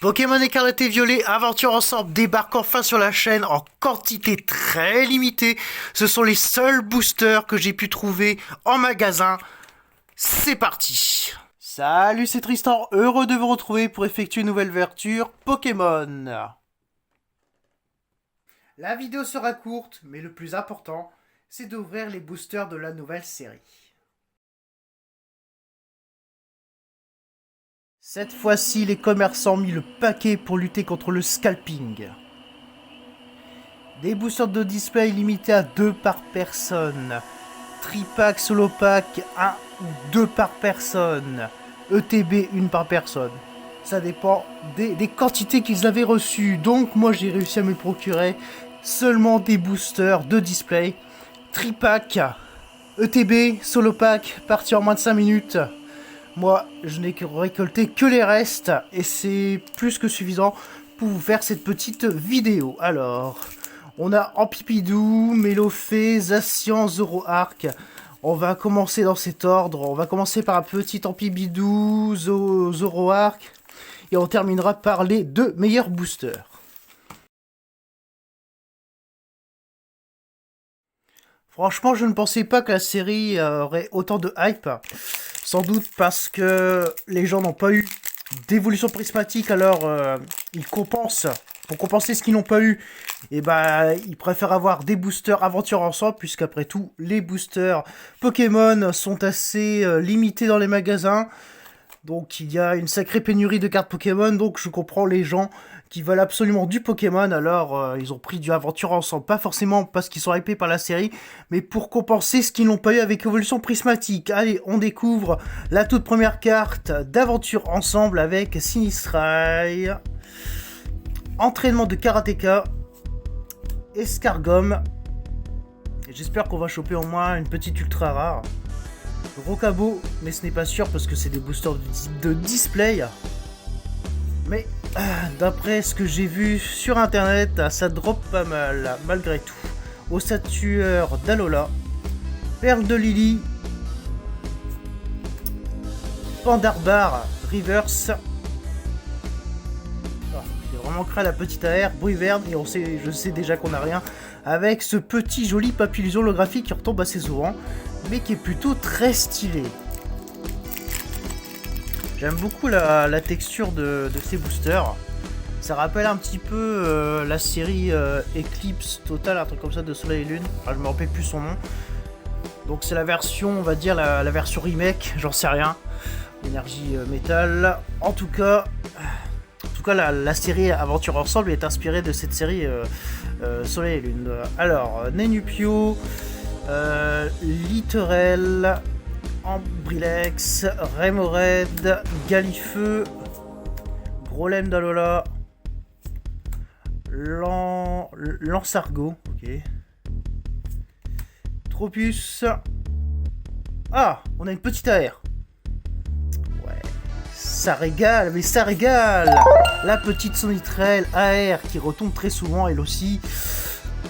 Pokémon Écarlate et Violet, Aventure Ensemble débarque enfin sur la chaîne en quantité très limitée. Ce sont les seuls boosters que j'ai pu trouver en magasin. C'est parti. Salut, c'est Tristan, heureux de vous retrouver pour effectuer une nouvelle ouverture Pokémon. La vidéo sera courte, mais le plus important, c'est d'ouvrir les boosters de la nouvelle série. Cette fois-ci, les commerçants ont mis le paquet pour lutter contre le scalping. Des boosters de display limités à 2 par personne. Tripack, solo pack, 1 ou 2 par personne. ETB, 1 par personne. Ça dépend des quantités qu'ils avaient reçues. Donc moi j'ai réussi à me procurer seulement des boosters de display. Tripack, ETB, solo pack, parti en moins de 5 minutes. Moi, je n'ai récolté que les restes, et c'est plus que suffisant pour vous faire cette petite vidéo. Alors, on a Ampipidou, Mélofée, Zacian, Zoroark. On va commencer dans cet ordre. On va commencer par un petit Ampipidou, Zoroark, et on terminera par les 2 meilleurs boosters. Franchement, je ne pensais pas que la série aurait autant de hype. Sans doute parce que les gens n'ont pas eu d'évolution prismatique, alors ils compensent. Pour compenser ce qu'ils n'ont pas eu, et ils préfèrent avoir des boosters Aventure Ensemble, puisqu'après tout, les boosters Pokémon sont assez limités dans les magasins. Donc il y a une sacrée pénurie de cartes Pokémon, donc je comprends les gens qui veulent absolument du Pokémon, alors ils ont pris du Aventure Ensemble, pas forcément parce qu'ils sont hypés par la série, mais pour compenser ce qu'ils n'ont pas eu avec Évolution Prismatique. Allez, on découvre la toute première carte d'Aventure Ensemble avec Sinistrai, entraînement de Karateka, Escargom, et j'espère qu'on va choper au moins une petite ultra rare. Rocabo, mais ce n'est pas sûr parce que c'est des boosters de display. Mais d'après ce que j'ai vu sur internet, ça drop pas mal malgré tout. Ossatueur d'Alola, Perle de Lily, Pandarbar Reverse. J'ai vraiment créé la petite AR, Bruyverne, et je sais déjà qu'on n'a rien avec ce petit joli papillusion holographique qui retombe assez souvent, mais qui est plutôt très stylé. J'aime beaucoup la texture de ces boosters. Ça rappelle un petit peu la série Eclipse Total, un truc comme ça de Soleil et Lune. Enfin, je me rappelle plus son nom. Donc c'est la version, on va dire la version remake, j'en sais rien. Énergie métal. En tout cas, la série Aventure Ensemble est inspirée de cette série Soleil et Lune. Alors, Nenupio, Littorel, Ambrilex, Remoraid, Galifeu, Grolem d'Alola, Lansargot, ok. Tropus. Ah, on a une petite AR. Ouais, ça régale, mais ça régale. La petite Sonitrel AR qui retombe très souvent, elle aussi.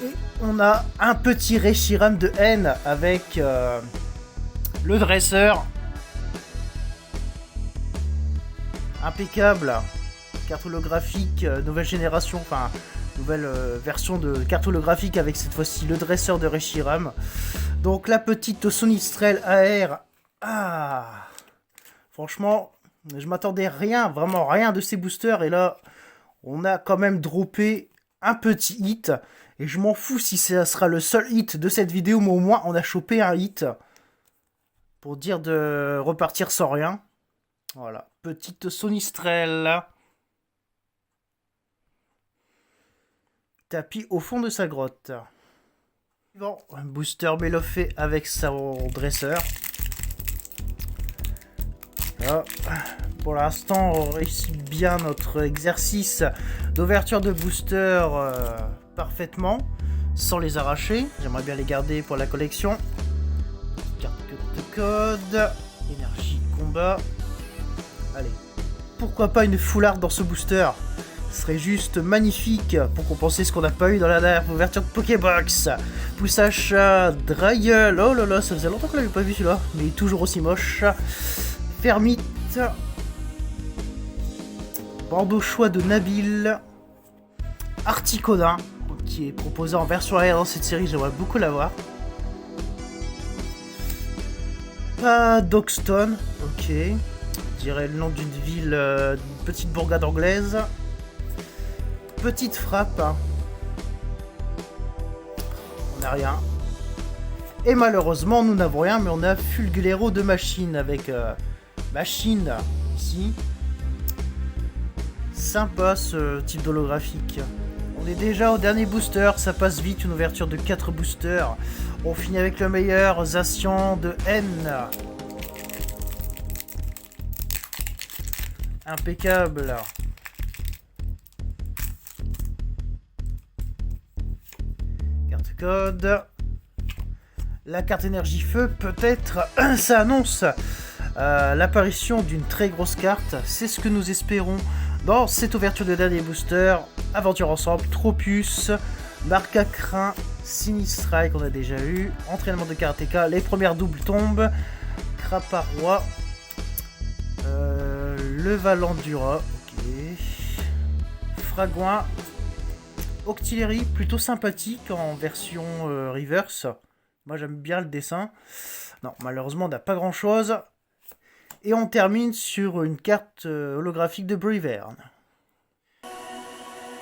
Et on a un petit Reshiram de haine avec le dresseur. Impeccable. Carte holographique, nouvelle génération, enfin nouvelle version de carte holographique avec cette fois-ci le dresseur de Reshiram. Donc la petite Sonistrel AR. Ah, franchement, je m'attendais vraiment rien de ces boosters, et là on a quand même droppé un petit hit. Et je m'en fous si ça sera le seul hit de cette vidéo, mais au moins on a chopé un hit. Pour dire de repartir sans rien. Voilà, petite Sonistrel. Tapis au fond de sa grotte. Bon, un booster Mélofée avec son dresseur. Là, pour l'instant, on réussit bien notre exercice d'ouverture de booster parfaitement, sans les arracher. J'aimerais bien les garder pour la collection. Carte de code, énergie combat. Allez, pourquoi pas une full art dans ce booster? Ce serait juste magnifique pour compenser ce qu'on n'a pas eu dans la dernière ouverture de Pokébox. Poussage Drayel, oh là là, ça faisait longtemps que je l'avais pas vu celui-là, mais il est toujours aussi moche. Fermite, Bordeaux choix de Nabil. Articonin, qui est proposé en version air dans cette série, j'aimerais beaucoup l'avoir. Pas Doxton, ok. Je dirais le nom d'une ville, d'une petite bourgade anglaise. Petite frappe. Hein. On n'a rien. Et malheureusement, nous n'avons rien, mais on a Fulgulero de Machine avec Machine ici. Sympa ce type d'holographique. On est déjà au dernier booster, ça passe vite, une ouverture de 4 boosters. On finit avec le meilleur, Zacian de N. Impeccable. Carte code. La carte énergie feu, peut-être, ça annonce l'apparition d'une très grosse carte. C'est ce que nous espérons dans cette ouverture de dernier booster. Aventure ensemble, Tropius, Marcacrin, Sinistrike qu'on a déjà eu, entraînement de karatéka, les premières doubles tombes, Craparois, le Valandura, ok, Fragouin, Octillery, plutôt sympathique en version reverse. Moi j'aime bien le dessin. Non, malheureusement on n'a pas grand chose. Et on termine sur une carte holographique de Brivern.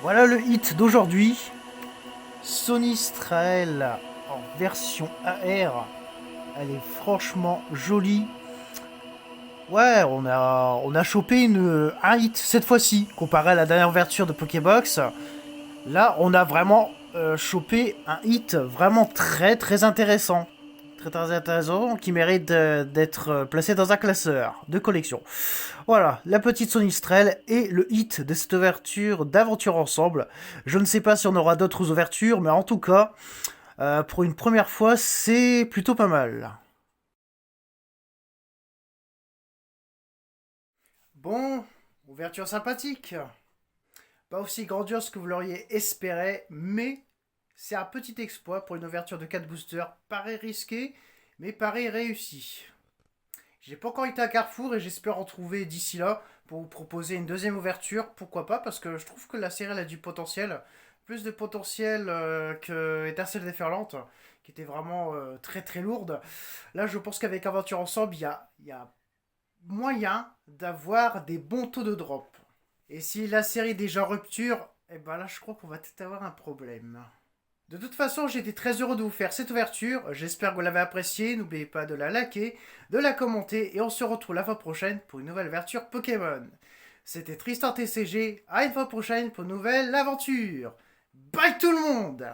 Voilà le hit d'aujourd'hui. Sonistrael en version AR. Elle est franchement jolie. Ouais, on a chopé un hit cette fois-ci. Comparé à la dernière ouverture de Pokébox. Là, on a vraiment chopé un hit vraiment très très intéressant. Très intéressant, qui mérite d'être placé dans un classeur de collection. Voilà, la petite Sonistrel et le hit de cette ouverture d'Aventure Ensemble. Je ne sais pas si on aura d'autres ouvertures, mais en tout cas, pour une première fois, c'est plutôt pas mal. Bon, ouverture sympathique. Pas aussi grandiose que vous l'auriez espéré, mais c'est un petit exploit pour une ouverture de 4 boosters. Paraît risqué, mais paraît réussi. J'ai pas encore été à Carrefour et j'espère en trouver d'ici là pour vous proposer une deuxième ouverture. Pourquoi pas, parce que je trouve que la série elle a du potentiel. Plus de potentiel que Étincelle déferlante, qui était vraiment très très lourde. Là, je pense qu'avec Aventure Ensemble, il y a moyen d'avoir des bons taux de drop. Et si la série est déjà en rupture, et ben là, je crois qu'on va peut-être avoir un problème. De toute façon, j'étais très heureux de vous faire cette ouverture. J'espère que vous l'avez appréciée. N'oubliez pas de la liker, de la commenter. Et on se retrouve la fois prochaine pour une nouvelle ouverture Pokémon. C'était Tristan TCG. À une fois prochaine pour une nouvelle aventure. Bye tout le monde!